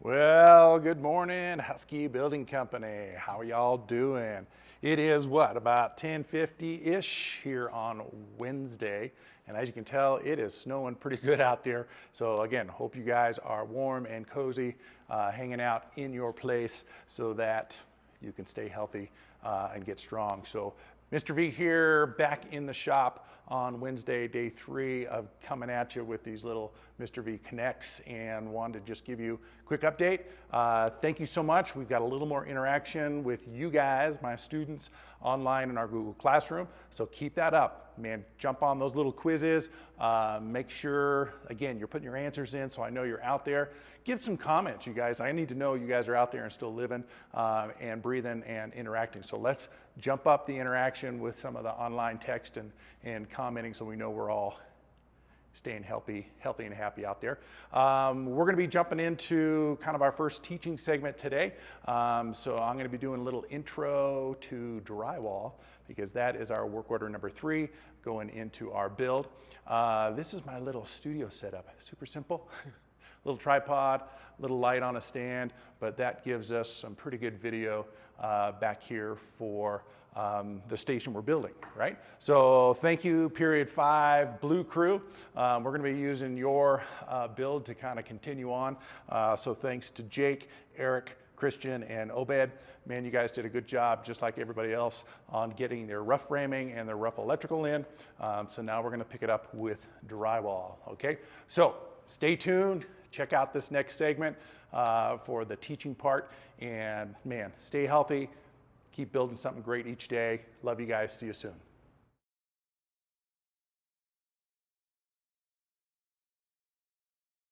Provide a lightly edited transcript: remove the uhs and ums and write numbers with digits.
Well, good morning, Husky Building Company. How are y'all doing? It is what, about 10:50-ish here on Wednesday. And as you can tell, it is snowing pretty good out there. So again, hope you guys are warm and cozy, hanging out in your place so that you can stay healthy and get strong. So Mr. V here, back in the shop on Wednesday, day 3 of coming at you with these little Mr. V Connects, and wanted to just give you a quick update. Thank you so much. We've got a little more interaction with you guys, my students, online in our Google Classroom. So keep that up, man. Jump on those little quizzes. Make sure, again, you're putting your answers in so I know you're out there. Give some comments, you guys. I need to know you guys are out there and still living and breathing and interacting. So let's jump up the interaction with some of the online text and commenting so we know we're all staying healthy and happy out there. We're gonna be jumping into kind of our first teaching segment today. So I'm gonna be doing a little intro to drywall because that is our work order number 3 going into our build. This is my little studio setup, super simple. Little tripod, little light on a stand, but that gives us some pretty good video back here for the station we're building, right? So thank you, Period 5 Blue Crew. We're gonna be using your build to kind of continue on. So thanks to Jake, Eric, Christian, and Obed. Man, you guys did a good job, just like everybody else, on getting their rough framing and their rough electrical in. So now we're gonna pick it up with drywall, okay? So stay tuned. Check out this next segment for the teaching part. And man, stay healthy. Keep building something great each day. Love you guys. See you soon.